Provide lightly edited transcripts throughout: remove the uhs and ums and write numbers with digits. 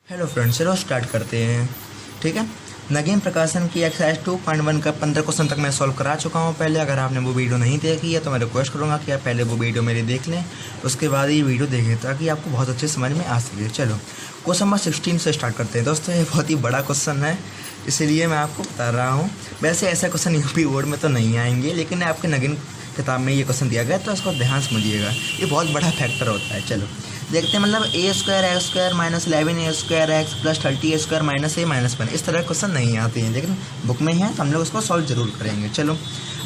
Hello friends, चलो start करते हैं। ठीक है, नगीन प्रकाशन की एक्सरसाइज 2.1 का 15 क्वेश्चन तक मैं सॉल्व करा चुका हूँ पहले। अगर आपने वो वीडियो नहीं देखी है तो मैं रिक्वेस्ट करूँगा कि आप पहले वो वीडियो मेरी देख लें, उसके बाद ये वीडियो देखें ताकि आपको बहुत अच्छे समझ में आ सके। चलो क्वेश्चन नंबर 16 से स्टार्ट करते हैं। दोस्तों ये बहुत ही बड़ा क्वेश्चन है, इसलिए मैं आपको बता रहा हूँ। वैसे ऐसा क्वेश्चन यूपी बोर्ड में तो नहीं आएंगे, लेकिन आपके नगीन किताब में ये क्वेश्चन दिया गया तो इसको ध्यान समझिएगा। ये बहुत बड़ा फैक्टर होता है। चलो देखते हैं, मतलब ए स्क्वायर एक्स स्क्वायर माइनस 11 ए स्क्वायर एक्स प्लस 30 ए स्क्वायर माइनस ए माइनस 1, इस तरह क्वेश्चन नहीं आते हैं, लेकिन बुक में है तो हम लोग उसको सॉल्व जरूर करेंगे। चलो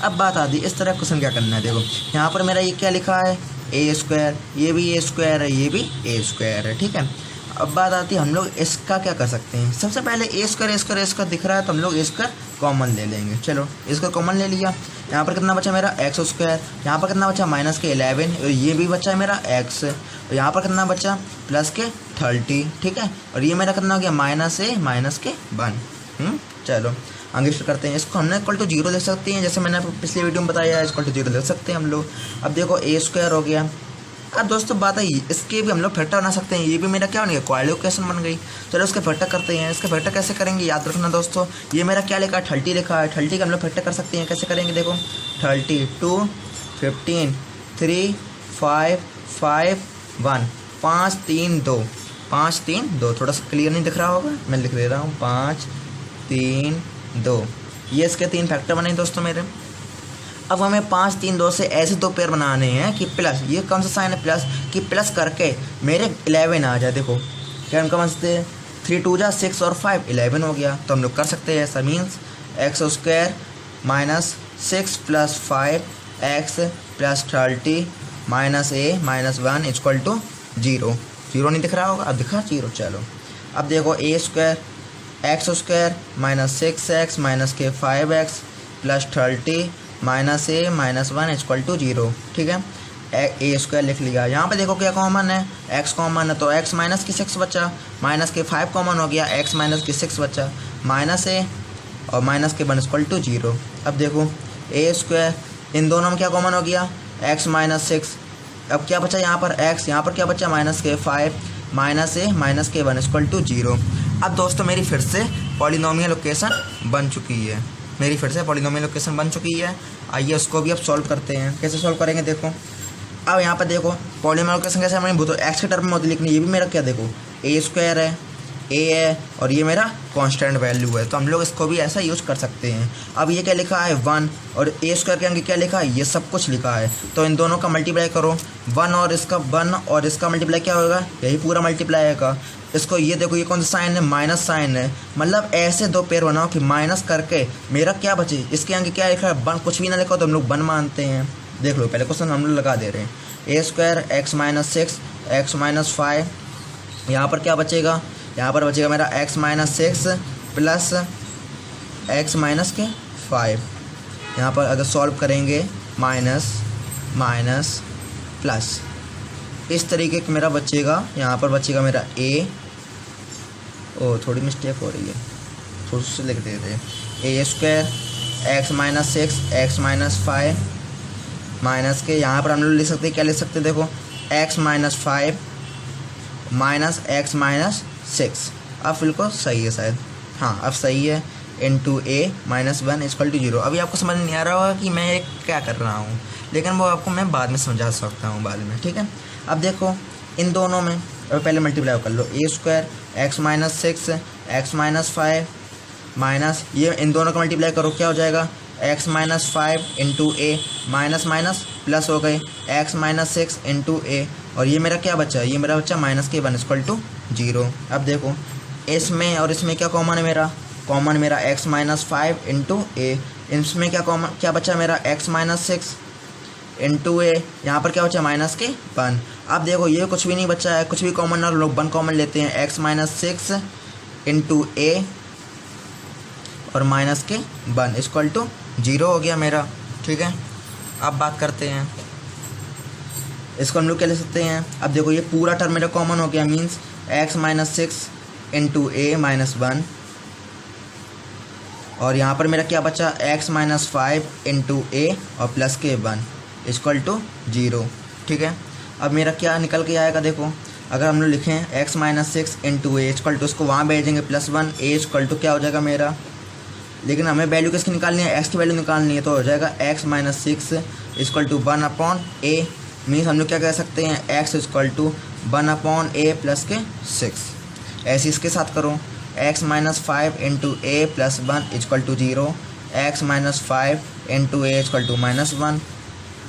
अब बात आती है इस तरह क्वेश्चन क्या करना है। देखो यहाँ पर मेरा ये क्या लिखा है, ए स्क्वायर, ये भी ए स्क्वायर है, ये भी ए स्क्वायर है। ठीक है, अब बात आती है हम लोग इसका क्या कर सकते हैं। सबसे पहले ए स्क्वायर दिख रहा है तो हम लोग ए स्क्वायर कॉमन ले लेंगे। चलो इसका कॉमन ले लिया। यहाँ पर कितना बचा मेरा एक्स स्क्वायर, यहाँ पर कितना बचा माइनस के 11, और ये भी बचा है मेरा एक्स, और यहाँ पर कितना बचा प्लस के 30। ठीक है, और ये मेरा कितना हो गया माइनस ए माइनस के 1। चलो आगे स्टार्ट करते हैं। इसको हमने इक्वल टू 0 लिख सकते हैं, जैसे मैंने पिछले वीडियो में बताया है, इक्वल टू 0 लिख सकते हैं हम लोग। अब देखो ए स्क्वायर हो गया। अब दोस्तों बात है इसके भी हम लोग फैक्टर बना सकते हैं, ये भी मेरा क्या बन गया क्वाड्रेटिक इक्वेशन बन गई। चलो इसके फैक्टर करते हैं। इसके फैक्टर कैसे करेंगे याद रखना दोस्तों, ये मेरा क्या लिखा है 30 लिखा है, 30 का हम लोग फैक्टर कर सकते हैं। कैसे करेंगे देखो 30 2 15 3 5 5 1 5 3 2 5 3 2। थोड़ा सा क्लियर नहीं दिख रहा होगा, मैं लिख दे रहा हूँ 5 3 2। ये इसके 3 फैक्टर बने दोस्तों मेरे। अब हमें 5 3 2 से ऐसे 2 पेयर बनाने हैं कि प्लस, ये कौन सा साइन है प्लस, कि प्लस करके मेरे 11 आ जाए। देखो क्या हम समझ सकते हैं, 3 2 जा 6 और 5 11 हो गया। तो हम लोग कर सकते हैं ऐसा, means x square minus 6 plus 5 x plus 30 minus A minus 1 equal to 0। 0 नहीं दिख रहा होगा, अब दिखा 0। चलो अब देखो A square X square minus 6 X minus K 5 x plus 30 minus A minus 1 equal to 0। ठीक है, ए स्क्वायर लिख लिया। यहाँ पे देखो क्या कॉमन है, एक्स कॉमन है तो एक्स माइनस की 6 बचा, माइनस के 5 कॉमन हो गया, एक्स माइनस की 6 बचा, माइनस ए और माइनस के 1 इक्वल टू 0। अब देखो ए स्क्वायर, इन दोनों में क्या कॉमन हो गया एक्स माइनस 6। अब क्या बचा यहाँ पर एक्स, यहाँ पर क्या बचा माइनस के 5 माइनस ए माइनस के 1 इक्वल टू 0। अब दोस्तों मेरी फिर से पॉलिनोमियल इक्वेशन बन चुकी है, मेरी फिर से पॉलिनोमियल इक्वेशन बन चुकी है। आइए उसको भी अब सॉल्व करते हैं। कैसे सॉल्व करेंगे देखो, अब यहाँ पर देखो पॉलिनोमियल इक्वेशन कैसे हमें तो एक्स के टर्म में होती लिखनी, ये भी मेरा क्या देखो ए स्क्वायर है, ए है, और ये मेरा कांस्टेंट वैल्यू है, तो हम लोग इसको भी ऐसा यूज़ कर सकते हैं। अब ये क्या लिखा है 1, और ए स्क्वायर के आगे क्या लिखा है, ये सब कुछ लिखा है, तो इन दोनों का मल्टीप्लाई करो। 1 और इसका मल्टीप्लाई क्या होगा, यही पूरा मल्टीप्लाई आएगा। इसको ये देखो ये कौन सा साइन है, माइनस साइन है, मतलब ऐसे 2 पेयर बनाओ कि माइनस करके मेरा क्या बचे, इसके आगे क्या लिखा है 1, कुछ भी ना लिखा तो हम लोग 1 मानते हैं। देख लो पहले क्वेश्चन हम लोग लगा दे रहे हैं, A square X minus 6 X minus 5, यहाँ पर क्या बचेगा, यहाँ पर बचेगा मेरा X minus 6 plus X minus K 5। यहाँ पर अगर सॉल्व करेंगे माइनस माइनस प्लस, इस तरीके का मेरा बचेगा। यहाँ पर बचेगा मेरा ए, ओ थोड़ी मिस्टेक हो रही है, थोड़ी सी लिख देते हैं, A square X minus 6 X minus 5 minus K, यहाँ पर हम लोग लिख सकते हैं, क्या लिख सकते हैं देखो x minus 5 minus x minus 6। अब बिल्कुल सही है शायद, हाँ अब सही है, into A minus 1 equal to 0। अभी आपको समझ नहीं आ रहा होगा कि मैं क्या कर रहा हूँ, लेकिन वो आपको मैं बाद में समझा सकता हूँ बाद में। ठीक है, अब देखो इन दोनों में पहले मल्टीप्लाई कर लो, A square X minus 6 X minus 5 minus, ये इन दोनों का मल्टीप्लाई करो क्या हो जाएगा एक्स माइनस 5 इंटू ए माइनस माइनस प्लस हो गए एक्स माइनस 6 इंटू ए, और ये मेरा क्या बचा, ये मेरा बच्चा माइनस के 1 इक्वल टू 0। अब देखो इसमें और इसमें क्या कॉमन है मेरा, कॉमन मेरा एक्स माइनस 5 इंटू ए, इसमें क्या कॉमन क्या बचा मेरा एक्स माइनस 6 इंटू ए, यहाँ पर क्या बचा माइनस के 1। अब देखो ये कुछ भी नहीं बचा है, कुछ भी कॉमन ना, लोग 1 कॉमन लेते हैं, एक्स माइनस 6 इंटू ए और माइनस के 1 इक्वल टू 0 हो गया मेरा। ठीक है, अब बात करते हैं इसको हम लोग क्या ले सकते हैं। अब देखो ये पूरा टर्म मेरा कॉमन हो गया, मीन्स एक्स माइनस 6 इंटू ए माइनस 1, और यहाँ पर मेरा क्या बचा एक्स माइनस 5 इंटू ए और प्लस के 1 इक्वल टू 0। ठीक है, अब मेरा क्या निकल के आएगा देखो, अगर हम लोग लिखें x minus six into a equal to, उसको वहाँ भेजेंगे +1, ए इक्वल टू क्या हो जाएगा मेरा, लेकिन हमें वैल्यू किसकी निकालनी है, एक्स की वैल्यू निकालनी है, तो हो जाएगा x minus six equal to 1/a। Means हम लोग क्या कह सकते हैं, x equal to 1/a plus के 6। ऐसे इसके साथ करो, x minus 5 into a plus 1 equal to 0, x minus 5 into a equal to -1,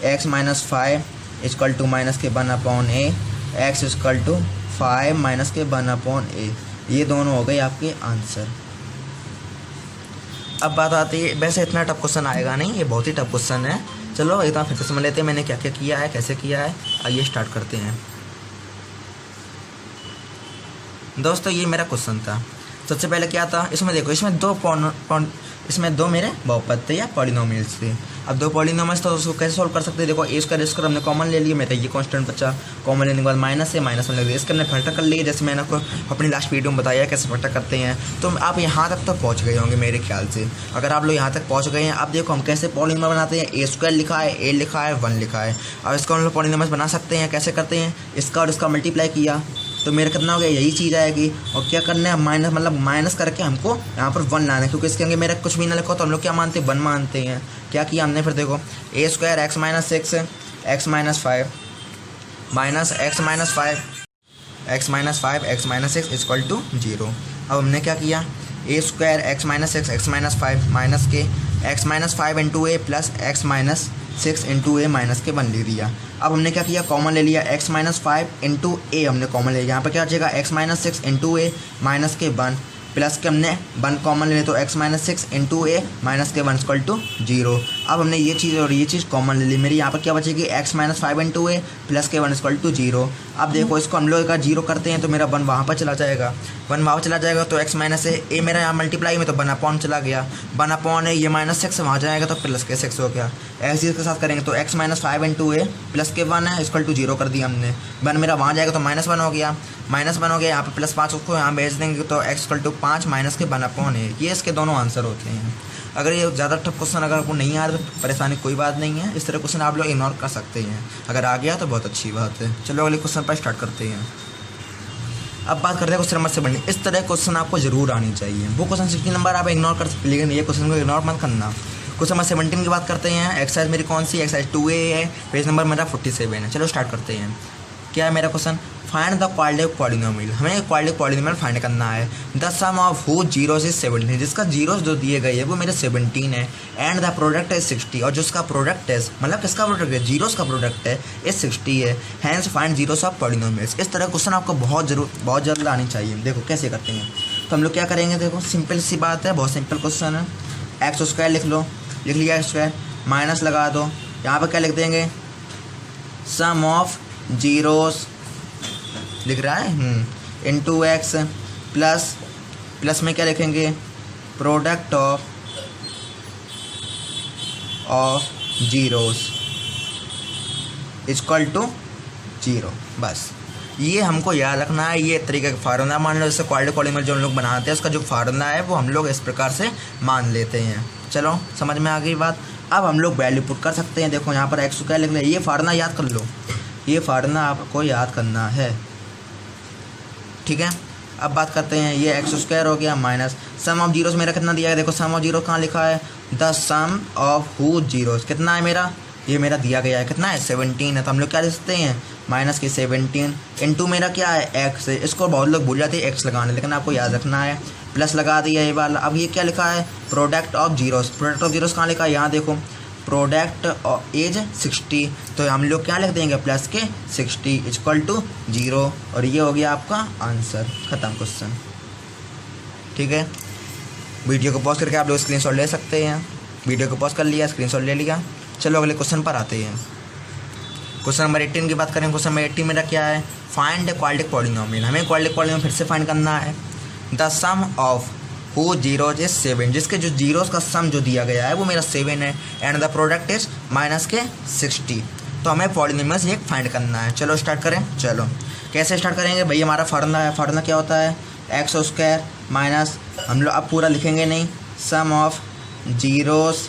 x minus 5 equal to minus के 1/a, x equal to 5 minus के 1/a। ये दोनों हो गए आपके आंसर। अब बात आती है, वैसे इतना टफ क्वेश्चन आएगा नहीं, ये बहुत ही टफ क्वेश्चन है। चलो एक बार फिर से समझ लेते हैं मैंने क्या क्या किया है, कैसे किया है। आइए स्टार्ट करते हैं। दोस्तों ये मेरा क्वेश्चन था। सबसे पहले क्या था, इसमें देखो, इसमें दो मेरे बहुपद थे या पॉलिनोमियल्स थे। अब दो पॉलिनोमियल्स तो उसको कैसे सॉल्व कर सकते हैं, देखो ए² हमने कॉमन ले लिया, मेरा ये कांस्टेंट बचा, कॉमन लेने के बाद माइनस -1 लग गया, इसके हमने फैक्टर कर लिए, जैसे मैंने आपको अपनी लास्ट वीडियो में बताया कैसे फैक्टर करते हैं। तो आप यहाँ तक तो पहुँच गए होंगे मेरे ख्याल से। अगर आप लोग यहाँ तक पहुँच गए हैं, अब देखो हम कैसे पॉलिनोमियल बनाते हैं, a² लिखा है, a लिखा है, 1 लिखा है। अब इसका हम लोग पॉलिनोमियल बना सकते हैं, कैसे करते हैं, इसका और इसका मल्टीप्लाई किया तो मेरा कितना हो गया, यही चीज़ आएगी। और क्या करना है, माइनस करके हमको यहाँ पर 1 लाना है, क्योंकि इसके आगे मेरा कुछ भी ना लिखो तो हम लोग क्या मानते हैं, 1 मानते हैं। क्या किया हमने, फिर देखो a² x minus 6 x minus 5 minus x minus 5 x minus 6 equal to 0। अब हमने क्या किया, a² x minus 6 x minus 5 minus के x minus 5 into a plus x minus 6 into A minus के 1 ले दिया। अब हमने क्या किया, कॉमन ले लिया, x माइनस 5 इंटू ए हमने कॉमन ले लिया। यहाँ पर क्या बचेगा, x माइनस 6 इंटू ए माइनस के 1 प्लस के हमने 1 कॉमन ले लिया, तो x माइनस 6 इंटू ए माइनस के 1 इक्वल टू 0। अब हमने ये चीज़ और ये चीज़ कॉमन ले ली, मेरी यहाँ पर क्या बचेगी, x minus 5 into a plus के 1 इक्वल टू 0। अब देखो इसको हम लोग का 0 करते हैं तो मेरा 1 वहाँ पर चला जाएगा, 1 वहाँ पर चला जाएगा, तो x माइनस ए मेरा यहाँ मल्टीप्लाई में तो 1/, चला गया 1/, ये -6 वहाँ जाएगा तो प्लस के 6 हो गया। ऐसे इसके साथ करेंगे तो x minus 5 into a plus के 1 है इक्वल टू 0 कर दिया हमने, 1 मेरा वहाँ जाएगा तो -1 हो गया, -1 हो गया, यहाँ पे +5 उसको यहाँ भेज देंगे तो x इक्वल टू 5 माइनस के 1/a। ये इसके दोनों आंसर होते हैं। अगर ये ज़्यादा टफ क्वेश्चन अगर आपको नहीं आ रहा तो परेशानी कोई बात नहीं है, इस तरह क्वेश्चन आप लोग इग्नोर कर सकते हैं। अगर आ गया तो बहुत अच्छी बात है। चलो अगले क्वेश्चन पर स्टार्ट करते हैं। अब बात करते हैं क्वेश्चन नंबर 17। इस तरह क्वेश्चन आपको जरूर आनी चाहिए। वो क्वेश्चन 16 नंबर आप इग्नोर कर सकते हैं, लेकिन ये क्वेश्चन को इग्नोर मत करना। क्वेश्चन नंबर 17 की बात करते हैं। एक्सरसाइज मेरी कौन सी, एक्सरसाइज 2A है, पेज नंबर मेरा 47 है। चलो स्टार्ट करते हैं। क्या है मेरा question, find the quadratic polynomial. हमें क्वाड्रेटिक पॉलिनोमियल फाइंड करना है। The sum of whose zeros is 17, जिसका जीरोस जो दिए गए है वो मेरे 17 है, एंड द प्रोडक्ट है 60, और जिसका प्रोडक्ट है, मतलब किसका प्रोडक्ट है, जीरोस का प्रोडक्ट है, इज 60 है। Hence find zeros of polynomials. इस तरह क्वेश्चन आपको बहुत जल्द आनी चाहिए। देखो कैसे करते हैं, तो हम लोग क्या करेंगे, देखो सिंपल सी बात है, बहुत सिंपल क्वेश्चन है। x² लिख लो, लिख लिया x², माइनस लगा दो, यहाँ पर क्या लिख देंगे, सम ऑफ जीरोस लिख रहा है इंटू एक्स प्लस में क्या लिखेंगे, product of zeros equal to 0। बस ये हमको याद रखना है। ये तरीके का फार्मूला मान लो, जैसे क्वाड्रेटिक पॉलिनोमियल जो हम लोग बनाते हैं उसका जो फार्मूला है वो हम लोग इस प्रकार से मान लेते हैं। चलो समझ में आ गई बात। अब हम लोग वैल्यू पुट कर सकते हैं। देखो यहाँ पर x² लिख ले, ये फार्मूला याद कर लो, ये फार्मूला आपको याद करना है, ठीक है। अब बात करते हैं, ये x² हो गया माइनस सम ऑफ जीरोस मेरा कितना दिया है, देखो सम ऑफ जीरो कहाँ लिखा है, the sum of whose zeros कितना है मेरा, ये मेरा दिया गया है, कितना है 17 है, तो हम लोग क्या लिख सकते हैं, माइनस की 17 इंटू मेरा क्या है x है। इसको बहुत लोग भूल जाते हैं x लगाने, लेकिन आपको याद रखना है, प्लस लगा दिया ये वाला। अब ये क्या लिखा है, product of zeros, product of zeros कहाँ लिखा है, यहाँ देखो, प्रोडक्ट एज 60, तो हम लोग क्या लिख देंगे, प्लस के 60 इक्वल टू 0, और ये हो गया आपका आंसर। ख़त्म क्वेश्चन, ठीक है। वीडियो को पॉज करके आप लोग स्क्रीनशॉट ले सकते हैं। वीडियो को पॉज कर लिया, स्क्रीनशॉट ले लिया। चलो अगले क्वेश्चन पर आते हैं। क्वेश्चन नंबर 18 की बात करें। क्वेश्चन नंबर 18 मेरा क्या है, फाइंड द क्वाड्रेटिक पॉलिनोमियल। हमें क्वाड्रेटिक पॉलिनोमियल फिर से फाइंड करना है। The sum of whose zeros is 7, जिसके जो जीरोस का सम जो दिया गया है वो मेरा 7 है, and the product is minus के 60, तो हमें पॉलिनोमियल से एक फाइंड करना है। चलो स्टार्ट करें। चलो कैसे स्टार्ट करेंगे भाई, हमारा फार्मूला है, फार्मूला क्या होता है, x² माइनस, हम लोग अब पूरा लिखेंगे नहीं, sum of zeros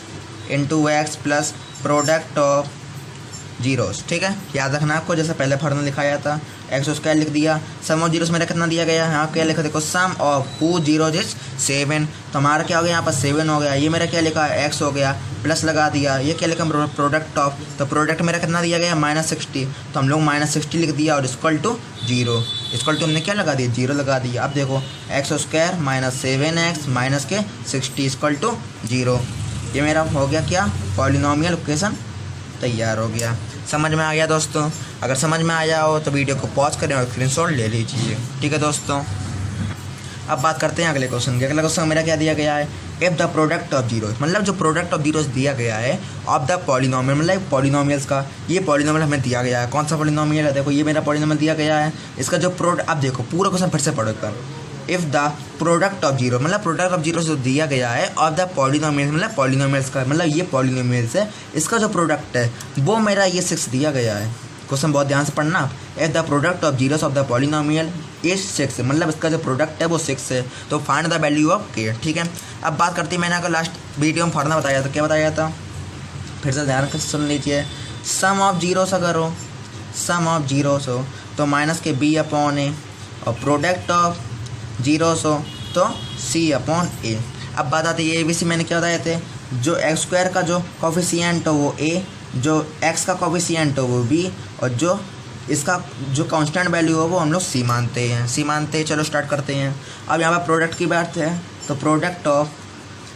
into x plus product of zeros. ठीक है, याद रखना आपको, जैसे पहले फॉर्मूला लिखाया था, एक्स स्क्वायर लिख दिया, सम ऑफ जीरोस मेरा कितना दिया गया है, यहाँ क्या लिखा देखो, सम ऑफ टू जीरोज इज 7, तो हमारा क्या हो गया यहाँ पर 7 हो गया। ये मेरा क्या लिखा है, एक्स हो गया, प्लस लगा दिया, ये क्या लिखा प्रोडक्ट ऑफ, तो प्रोडक्ट मेरा कितना दिया गया -60, तो हम लोग -60 लिख दिया और इक्वल टू 0, इक्वल टू हमने क्या लगा दिया, 0 लगा दिया। अब देखो एक्स स्क्वायर -7x माइनस के 60 इक्वल टू 0, ये मेरा हो गया क्या, पॉलिनोमियल इक्वेशन तैयार हो गया। समझ में आ गया दोस्तों? अगर समझ में आया हो तो वीडियो को पॉज करें और स्क्रीनशॉट ले लीजिए। ठीक है दोस्तों, अब बात करते हैं अगले क्वेश्चन की। अगला क्वेश्चन मेरा क्या दिया गया है, if the product of zeros, मतलब जो प्रोडक्ट ऑफ जीरोस दिया गया है ऑफ द पॉलिनोमियल, मतलब पॉलिनोमियल्स का ये पॉलिनोमियल हमें दिया गया है। कौन सा पॉलिनोमियल है, देखो ये मेरा पॉलिनोमियल दिया गया है, इसका जो प्रोडक्ट, अब देखो पूरा क्वेश्चन फिर से पढ़ो कर, if the product of zero, मतलब प्रोडक्ट ऑफ जीरो जो दिया गया है ऑफ द पॉलिनोमियल्स, मतलब पॉलिनोमियल्स का, मतलब ये पॉलिनोमियल्स है, इसका जो प्रोडक्ट है वो मेरा ये 6 दिया गया है। क्वेश्चन बहुत ध्यान से पढ़ना आप, if the product of zeros of the polynomial is 6, मतलब इसका जो प्रोडक्ट है वो 6 है, तो फाइंड द वैल्यू ऑफ के। ठीक है, अब बात करते हैं, मैंने आपको लास्ट वीडियो में फॉर्मूला बताया था, क्या बताया था, फिर से ध्यान से सुन लीजिए। सम ऑफ जीरोस अगर हो, सम ऑफ जीरोस हो तो माइनस के b अपॉन ए, और प्रोडक्ट ऑफ जीरोस हो तो c अपॉन ए। अब बात आती है ABC, मैंने क्या बताए थे, जो एक्स स्क्वायर का जो कॉफिशिएंट हो वो a, जो x का कॉफिशिएंट हो वो b, और जो इसका जो कांस्टेंट वैल्यू हो वो हम लोग c मानते हैं, c मानते हैं। चलो स्टार्ट करते हैं। अब यहाँ पर प्रोडक्ट की बात है, तो प्रोडक्ट ऑफ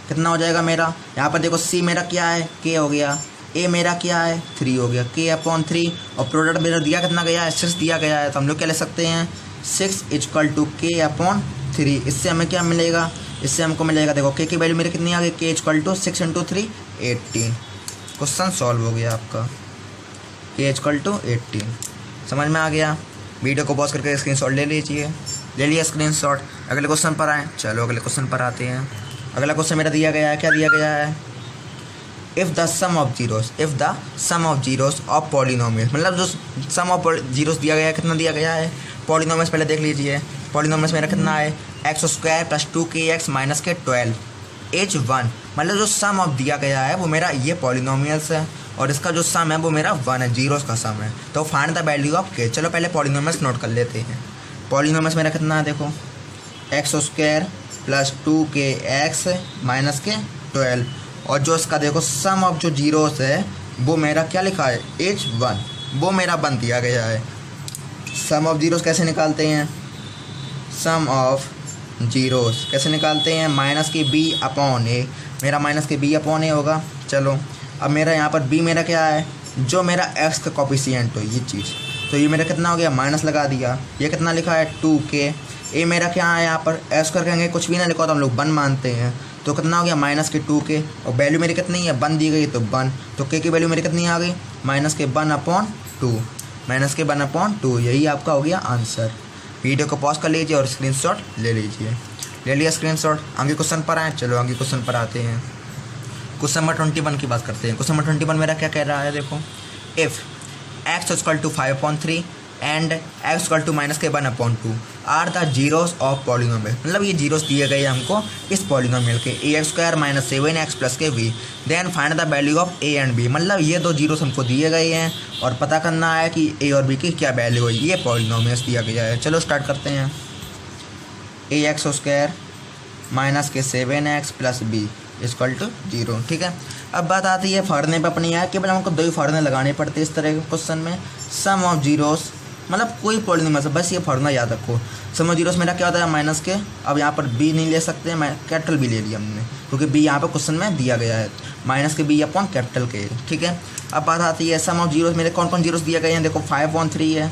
कितना हो जाएगा मेरा, यहाँ पर देखो c मेरा क्या है, k हो गया, a मेरा क्या है 3 हो गया, k अपॉन 3, और प्रोडक्ट मेरा दिया कितना गया है, 6 दिया गया है, तो हम लोग क्या ले सकते हैं, 6 इक्वल टू k अपॉन 3। इससे हमें क्या मिलेगा, इससे हमको मिलेगा, देखो k की वैल्यू मेरी कितनी आ गई, k equal to 6 × 3 18। Question solve हो गया आपका, k इक्वल टू 18। समझ में आ गया? वीडियो को पॉज करके स्क्रीनशॉट ले लीजिए, ले लिया स्क्रीनशॉट। अगले क्वेश्चन पर आए, चलो अगले क्वेश्चन पर आते हैं। अगला क्वेश्चन मेरा दिया गया है, क्या दिया गया है, if the sum of zeros, if the sum of zeros of polynomial, मतलब जो सम ऑफ जीरोस दिया गया है, कितना दिया गया है, पॉलिनोमियल्स पहले देख लीजिए। पॉलिनोमियल्स मेरा कितना है, x square plus 2kx minus के 12 एच 1, मतलब जो सम ऑफ दिया गया है वो मेरा ये पॉलिनोमियल्स है, और इसका जो सम है वो मेरा 1 है, जीरोस का सम है, तो फाइंड द वैल्यू ऑफ के। चलो पहले पॉलिनोमियल्स नोट कर लेते हैं। पॉलिनोमियल्स मेरा कितना है, देखो x square plus 2kx minus के 12, और जो इसका देखो सम ऑफ जो जीरोस है वो मेरा क्या लिखा है, h1, वो मेरा 1 दिया गया है। सम ऑफ जीरोस कैसे निकालते हैं, सम ऑफ जीरोस कैसे निकालते हैं, माइनस के b अपॉन ए, मेरा माइनस के b अपॉन ए होगा। चलो अब मेरा यहाँ पर b मेरा क्या है, जो मेरा x का कॉफिशिएंट हो ये चीज़, तो ये मेरा कितना हो गया, माइनस लगा दिया, ये कितना लिखा है 2k, ए मेरा क्या है, यहाँ पर एक्स कर कहेंगे कुछ भी ना लिखा तो हम लोग 1 मानते हैं, तो कितना हो गया माइनस के 2k, और वैल्यू मेरी कितनी है 1 दी गई तो 1, तो k की वैल्यू मेरी कितनी आ गई, माइनस के 1 अपॉन 2, माइनस के 1 अपॉन 2, यही आपका हो गया आंसर। वीडियो को पॉज कर लीजिए और स्क्रीनशॉट ले लीजिए, ले लिया स्क्रीनशॉट। आगे क्वेश्चन पर आए, चलो आगे क्वेश्चन पर आते हैं। क्वेश्चन नंबर 21 की बात करते हैं। क्वेश्चन नंबर 21 मेरा क्या कह रहा है, देखो if x equal to 5/3 and x equal to minus के 1/2 are the zeros of polynomial, मतलब ये जीरोस दिए गए हमको इस पॉलिनोमियल के, ax square minus 7x plus के v, then find the value of a and b, मतलब ये दो जीरोस हमको दिए गए हैं और पता करना है कि a और b की क्या वैल्यू है, ये पॉलिनोमियल्स दिया गया है। चलो स्टार्ट करते हैं। ax स्क्वायर माइनस के 7x plus b equal to 0। ठीक है, अब बात आती है फार्मूले पे अपनी, है केवल हमको 2 ही फार्मूले लगाने पड़ते हैं इस तरह के क्वेश्चन में। सम ऑफ जीरोस, मतलब कोई पॉलिनोमियल से, बस ये फार्मूला याद रखो। सम ऑफ जीरोस मेरा क्या होता है, माइनस के, अब यहाँ पर b नहीं ले सकते, मैं कैपिटल b ले लिया हमने, क्योंकि b यहाँ पर क्वेश्चन में दिया गया है, माइनस के b अपॉन कैपिटल के। ठीक है, अब बात आती है सम ऑफ जीरोस, मेरे कौन कौन जीरोस दिए गए हैं, देखो 5/3 है,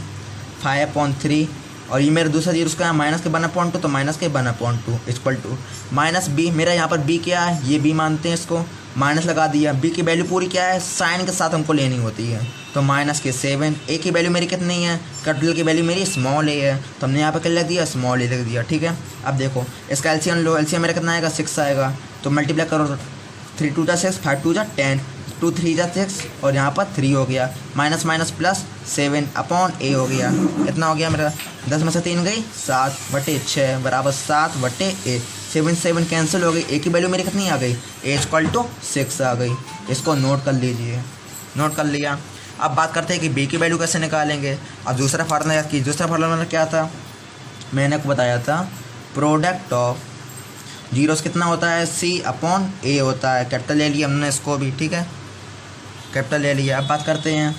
5/3, और ये मेरा दूसरा जीरोस का है माइनस के 1/2, तो माइनस के 1/2 इक्वल टू माइनस b, मेरा यहाँ पर b क्या है, ये b मानते हैं इसको, माइनस लगा दिया, b की वैल्यू पूरी क्या है, साइन के साथ हमको लेनी होती है, तो माइनस के 7, a की वैल्यू मेरी कितनी है, कैपिटल की वैल्यू मेरी स्मॉल a है, तो हमने यहाँ पर क्या लिख दिया, स्मॉल a लिख दिया। ठीक है, अब देखो इसका एलसीएम लो, एलसीएम मेरा कितना आएगा 6 आएगा, तो मल्टीप्लाई करो, 3 2 6, 5 2 10, 2 3 6, और यहाँ पर 3 हो गया, minus minus plus 7 upon a हो गया, कितना हो गया मेरा, 10 में से 3 गई, 7/6 बराबर 7/a, 7 कैंसिल हो गई, a की वैल्यू मेरी कितनी आ गई, a इक्वल टू 6 आ गई। इसको नोट कर लीजिए, नोट कर लिया। अब बात करते हैं कि बी की वैल्यू कैसे निकालेंगे। अब दूसरा फार्मूला याद कीजिए। दूसरा फार्मूला क्या था, मैंने आपको बताया था प्रोडक्ट ऑफ जीरोस कितना होता है, सी अपॉन ए होता है। कैपिटल ले लिया हमने इसको भी, ठीक है, कैपिटल ले लिया। अब बात करते हैं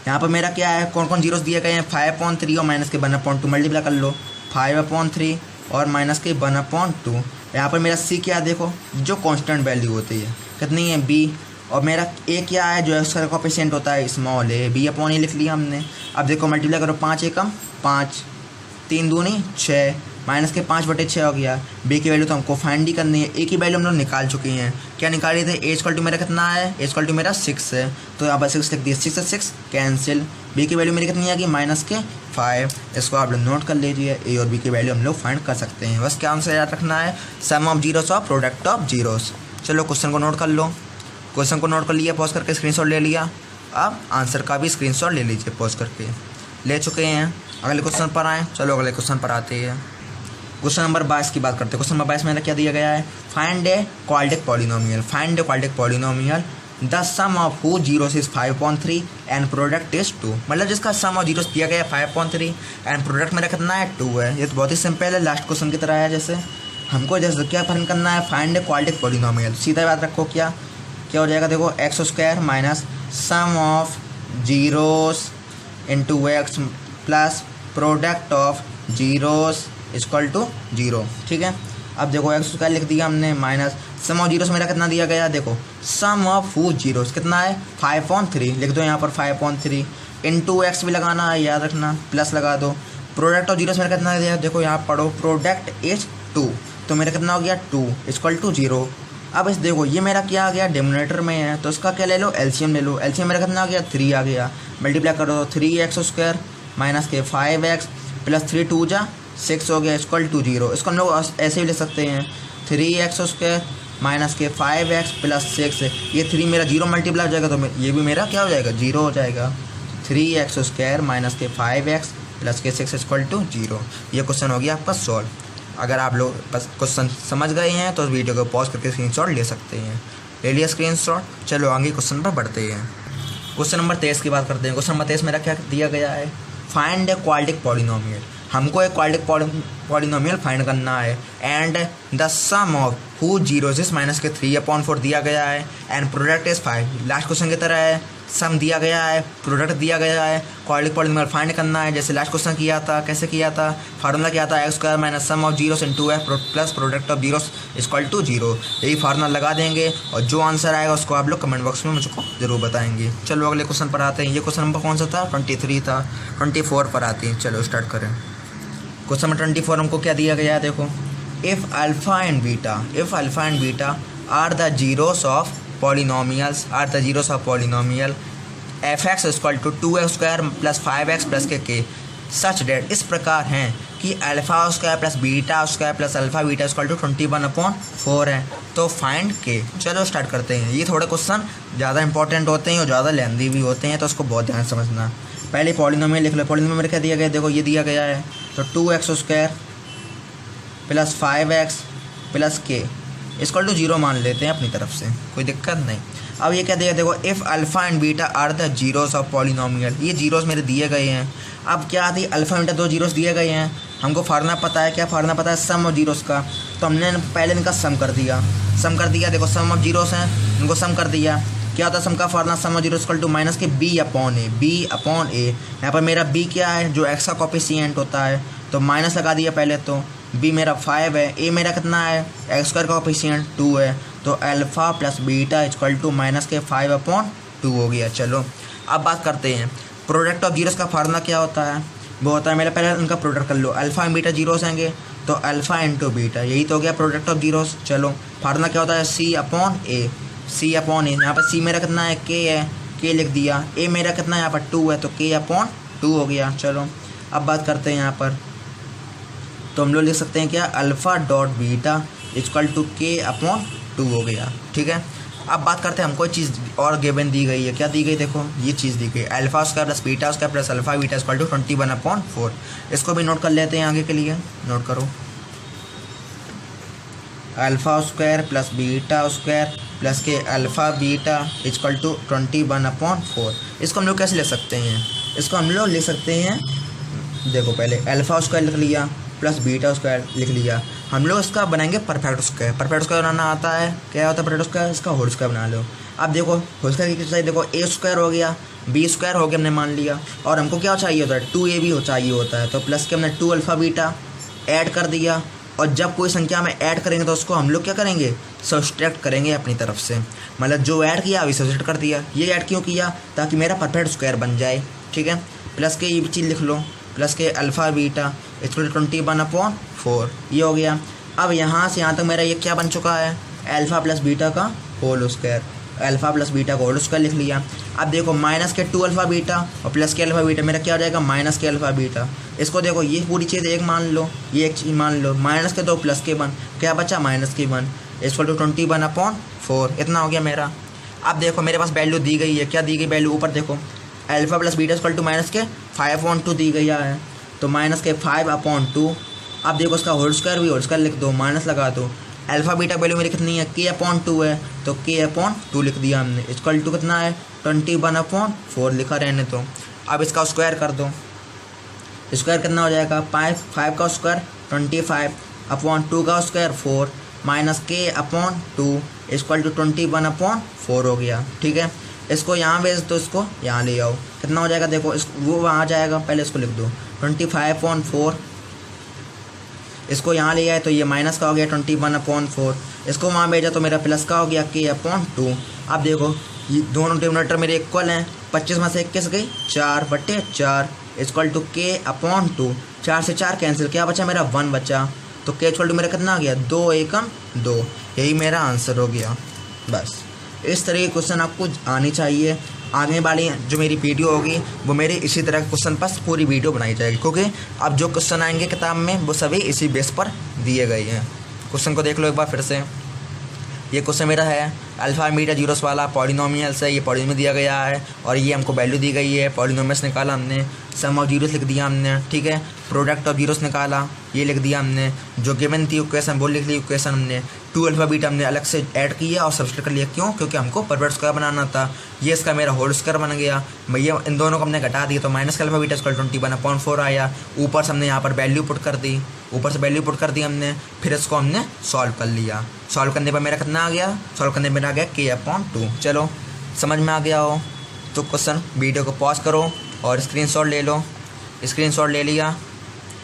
यहाँ पर मेरा क्या है, कौन कौन जीरोस दिए गए हैं, 5/3 और माइनस के 1/2 मल्टीप्लाई कर लो, 5/3 और माइनस के 1/2। यहाँ पर मेरा सी क्या है, देखो जो कांस्टेंट वैल्यू होती है कितनी है, बी, और मेरा ए क्या है जो इसका कोएफिशिएंट होता है, स्मॉल ए, बी/ए लिख लिया हमने। अब देखो मल्टीप्लाई करो, 5 एकम 5, 3 दूनी 6, माइनस के 5/6 हो गया। बी की वैल्यू तो हमको फाइंड ही करनी है। ए की वैल्यू हम लोग निकाल चुके हैं, क्या निकाली थे, ए इक्वल टू मेरा कितना है, ए इक्वल टू मेरा 6 है, तो यहाँ पर 6 लिख दिया, 6 से 6 कैंसिल। बी की वैल्यू मेरी कितनी आएगी, माइनस के 5। इसको आप लोग नोट कर लीजिए, ए और बी की वैल्यू हम लोग फाइंड कर सकते हैं। बस क्या आंसर याद रखना है, सम ऑफ जीरोस और प्रोडक्ट ऑफ जीरोस। चलो क्वेश्चन को नोट कर लो, क्वेश्चन को नोट कर लिया, पॉज करके स्क्रीनशॉट ले लिया। अब आंसर का भी स्क्रीनशॉट ले लीजिए, पॉज करके ले चुके हैं। अगले क्वेश्चन पर आएँ, चलो अगले क्वेश्चन पर आते हैं। क्वेश्चन नंबर 22 की बात करते हैं। क्वेश्चन नंबर 22 में क्या दिया गया है, find a quadratic polynomial, find a quadratic polynomial the sum of whose zeros is 5/3 and product is 2। मतलब जिसका सम ऑफ जीरोस दिया गया है 5/3 एंड प्रोडक्ट मेरा कितना है 2 है। ये तो बहुत ही सिंपल है, लास्ट क्वेश्चन की तरह है। जैसे हमको जैसे क्या फाइंड करना है, फाइंड ए क्वाड्रेटिक पॉलिनोमियल, सीधा बात रखो, क्या क्या हो जाएगा, देखो x² minus sum of zeros into x plus product of zeros equal to 0, ठीक है। अब देखो x² लिख दिया हमने माइनस सम ऑफ जीरोस मेरा कितना दिया गया, देखो सम ऑफ हु जीरोस कितना है 5/3, लिख दो यहाँ पर 5/3 इंटू एक्स भी लगाना है, याद रखना, प्लस लगा दो। प्रोडक्ट ऑफ जीरोस मेरा कितना दिया, देखो यहाँ पढ़ो, प्रोडक्ट इज 2, तो मेरा कितना हो गया 2 इक्वल टू 0। अब इस देखो ये मेरा क्या आ गया, डिनोमिनेटर में है, तो इसका क्या ले लो, एलसीएम ले लो। एलसीएम मेरा कितना आ गया 3 आ गया, मल्टीप्लाई करो, 3x² माइनस के 5x प्लस 3 2 जा 6 हो गया इक्वल टू 0। इसको हम लोग ऐसे भी ले सकते हैं, 3x² माइनस के 5x प्लस 6, ये 3 मेरा 0 मल्टीप्लाई हो जाएगा, तो ये भी मेरा क्या हो जाएगा 0 हो जाएगा। 3x² माइनस के 5x प्लस के 6 इक्वल टू 0। ये क्वेश्चन हो गया आपका सॉल्व। अगर आप लोग बस क्वेश्चन समझ गए हैं तो वीडियो को पॉज करके स्क्रीनशॉट ले सकते हैं। ले लिया स्क्रीनशॉट, चलो आगे क्वेश्चन पर बढ़ते हैं। क्वेश्चन नंबर 23 की बात करते हैं। क्वेश्चन नंबर 23 मेरा क्या दिया गया है, फाइंड ए क्वाड्रेटिक पॉलिनोमियल, हमको एक क्वाड्रेटिक पॉलिनोमियल फाइंड करना है and the sum of whose zeros is minus के 3/4 दिया गया है and product is 5। Last question की तरह है, सम दिया गया है, प्रोडक्ट दिया गया है, क्वाड्रेटिक पॉलिनोमियल फाइंड करना है। जैसे लास्ट क्वेश्चन किया था, कैसे किया था, फार्मूला क्या था, x² minus sum of zeros into f plus product of zeros equal to 0। यही फार्मूला लगा देंगे और जो आंसर आएगा उसको आप लोग कमेंट बॉक्स में मुझको जरूर बताएंगे। चलो अगले क्वेश्चन पर आते हैं। ये क्वेश्चन नंबर कौन सा था, 23 था, 24 पर आते हैं। चलो स्टार्ट करें। क्वेश्चन नंबर 24 हमको क्या दिया गया है, देखो, if alpha and beta are the zeros of polynomials fx equal to 2x² plus 5x plus K such that इस प्रकार हैं कि α² plus β² plus alpha beta equal to 21/4 है, तो फाइंड के। चलो स्टार्ट करते हैं। ये थोड़े क्वेश्चन ज़्यादा इंपॉर्टेंट होते हैं और ज़्यादा लेंदी भी होते हैं, तो उसको बहुत ध्यान से समझना। पहले पॉलिनोमियल लिख लो। पॉलिनोमियल क्या दिया गया है, देखो ये दिया गया है, तो 2x² प्लस 5x प्लस के इक्वल टू 0 मान लेते हैं अपनी तरफ से, कोई दिक्कत नहीं। अब ये क्या दिया, देखो if alpha and beta are the zeros of polynomial, ये जीरोस मेरे दिए गए हैं। अब क्या थी, अल्फा बीटा 2 जीरोस दिए गए हैं, हमको फार्मूला पता है, क्या फार्मूला पता है, सम ऑफ जीरोस का, तो हमने पहले इनका सम कर दिया। देखो सम ऑफ जीरोस हैं, इनको सम कर दिया। क्या होता है सम का formula, sum of zeros equal to minus के b/a। यहाँ पर मेरा b क्या है, जो x का कोएफिशिएंट होता है, तो माइनस लगा दिया पहले, तो b मेरा 5 है, a मेरा कितना है, x² का कोएफिशिएंट 2 है, तो alpha plus beta equal to minus के 5/2 हो गया। चलो अब बात करते हैं प्रोडक्ट ऑफ जीरोस का फार्मूला क्या होता है, वो होता है, मेरा पहले उनका प्रोडक्ट कर लो, अल्फ़ा एंड बीटा जीरोस आएंगे, तो अल्फ़ा इंटू बीटा, यही तो हो गया प्रोडक्ट ऑफ जीरोस। चलो फार्मूला क्या होता है, C/A। यहाँ पर C मेरा कितना है, K है, K लिख दिया। A मेरा कितना है, यहाँ पर 2 है, तो K/2 हो गया। चलो अब बात करते हैं यहाँ पर, तो हम लोग लिख सकते हैं क्या, alpha dot beta equal to K/2 हो गया, ठीक है। अब बात करते हैं, हमको एक चीज़ और गिवन दी गई है, क्या दी गई, देखो ये चीज़ दी गई, α² plus β² plus alpha beta equal to 21/4। इसको भी नोट कर लेते हैं आगे के लिए, नोट करो। Alpha square plus beta square plus के अल्फ़ा बीटा इक्वल टू 21/4। इसको हम लोग कैसे लिख सकते हैं? इसको हम लोग लिख सकते हैं, देखो पहले अल्फ़ा स्क्वायर लिख लिया प्लस बीटा स्क्वायर लिख लिया, हम लोग इसका बनाएंगे परफेक्ट स्क्वायर। परफेक्ट स्क्वायर बनाना आता है, क्या होता है परफेक्ट स्क्वायर? इसका होल स्क्वायर बना लो। अब देखो होल स्क्वायर की चाहिए, देखो ए स्क्वायर हो गया, बी स्क्वायर हो गया हमने मान लिया, और हमको क्या चाहिए होता है 2a भी चाहिए होता है, तो प्लस के हमने 2 अल्फ़ा बीटा ऐड कर दिया। और जब कोई संख्या में ऐड करेंगे तो उसको हम लोग क्या करेंगे? सब्सट्रैक्ट करेंगे अपनी तरफ से, मतलब जो ऐड किया अभी सब्सट्रैक्ट कर दिया। ये ऐड क्यों किया? ताकि मेरा परफेक्ट स्क्वायर बन जाए, ठीक है। प्लस के ये भी चीज़ लिख लो, प्लस के अल्फ़ा बीटा इक्वल टू 21/4, ये हो गया। अब यहाँ से यहाँ तक मेरा ये क्या बन चुका है? अल्फ़ा प्लस बीटा का whole square, alpha plus beta का होल स्क्वायर लिख लिया। अब देखो माइनस के 2 अल्फ़ा बीटा और प्लस के अल्फ़ा बीटा, मेरा क्या हो जाएगा? माइनस के अल्फ़ा बीटा। इसको देखो ये पूरी चीज़ एक मान लो, ये एक चीज़ मान लो, माइनस के 2 प्लस के 1, क्या बचा? माइनस के 1 इक्वल टू 21/4, इतना हो गया मेरा। अब देखो मेरे पास वैल्यू दी गई है, क्या दी गई वैल्यू? ऊपर देखो alpha plus beta equal to minus के 5/2 दी गई है, तो माइनस के 5/2। अब देखो इसका होल स्क्वायर भी होल स्क्वायर लिख दो, माइनस लगा दो। अल्फ़ा बीटा वैल्यू मेरी कितनी है? k/2 है, तो k/2 लिख दिया हमने, इक्वल टू कितना है? 21/4 लिखा रहने तो। अब इसका स्क्वायर कर दो, स्क्वायर कितना हो जाएगा? 5 का स्क्वायर 25/2 का square 4 minus k/2 equal to 21/4 हो गया, ठीक है। इसको यहाँ भेज दो, इसको यहाँ ले आओ, कितना हो जाएगा? देखो वो वहाँ जाएगा, पहले इसको लिख दो 25/4, इसको यहाँ ले आए तो ये माइनस का हो गया 21/4, इसको वहाँ भेजा तो मेरा प्लस का हो गया k/2। अब देखो ये दोनों डिनोमिनेटर मेरे इक्वल हैं, 25 में से 21 गई 4/4 इक्वल टू k/2, 4 से 4 कैंसिल, क्या बचा मेरा? 1 बचा, तो k इक्वल टू मेरा कितना आ गया? 2 एकम 2, यही मेरा आंसर हो गया। बस इस तरह के क्वेश्चन आपको आनी चाहिए। आगे वाली जो मेरी वीडियो होगी वो मेरी इसी तरह के क्वेश्चन पर पूरी वीडियो बनाई जाएगी, क्योंकि अब जो क्वेश्चन आएंगे किताब में वो सभी इसी बेस पर दिए गए हैं। क्वेश्चन को देख लो एक बार फिर से। ये क्वेश्चन मेरा है अल्फ़ा बीटा जीरोस वाला पॉलिनोमियल्स है, ये पॉलिनोमियल दिया गया है और ये हमको वैल्यू दी गई है। पॉलिनोमियल्स निकाला हमने, सम ऑफ जीरोस लिख दिया हमने, ठीक है। प्रोडक्ट ऑफ जीरोस निकाला, ये लिख दिया हमने। जो गिवन थी इक्वेशन वो लिख ली इक्वेशन हमने। 2 अल्फ़ा बीटा हमने अलग से ऐड किया और सब्सट्रैक्ट कर लिया, क्यों? क्योंकि हमको परफेक्ट स्क्वायर बनाना था। ये इसका मेरा होल स्क्वायर बन गया भैया, इन दोनों को हमने घटा दिया तो माइनस का अल्फ़ा बीटा स्क्वायर 21/4 आया। ऊपर से हमने यहाँ पर वैल्यू पुट कर दी, ऊपर से वैल्यू पुट कर दी हमने, फिर इसको हमने सॉल्व कर लिया। सॉल्व करने पर मेरा कितना आ गया? सॉल्व करने पर मेरा आ गया k/2। चलो समझ में आ गया हो तो क्वेश्चन वीडियो को पॉज करो और स्क्रीनशॉट ले लो। स्क्रीनशॉट ले लिया,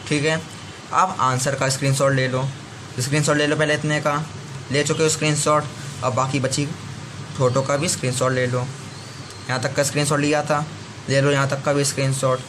ठीक है। अब आंसर का स्क्रीनशॉट ले लो, स्क्रीनशॉट ले लो, पहले इतने का ले चुके हो स्क्रीनशॉट, अब बाकी बची फोटो का भी स्क्रीनशॉट ले लो। यहाँ तक का स्क्रीनशॉट लिया था, ले लो यहाँ तक का भी स्क्रीनशॉट,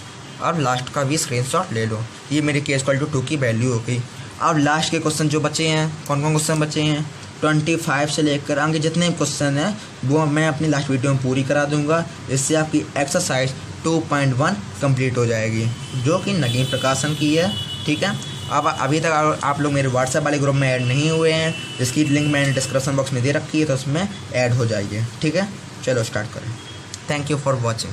अब लास्ट का भी स्क्रीनशॉट ले लो। ये मेरी k/2 की वैल्यू हो गई। अब लास्ट के क्वेश्चन जो बचे हैं, कौन कौन क्वेश्चन बचे हैं? 25 से लेकर आगे जितने क्वेश्चन हैं वो मैं अपनी लास्ट वीडियो में पूरी करा दूंगा। इससे आपकी एक्सरसाइज 2.1 कंप्लीट हो जाएगी, जो कि नगीन प्रकाशन की है, ठीक है। अब अभी तक आप लोग मेरे व्हाट्सएप वाले ग्रुप में ऐड नहीं हुए हैं, जिसकी लिंक मैंने डिस्क्रिप्शन बॉक्स में दे रखी है, तो उसमें ऐड हो जाइए, ठीक है। चलो स्टार्ट करें। Thank you for watching.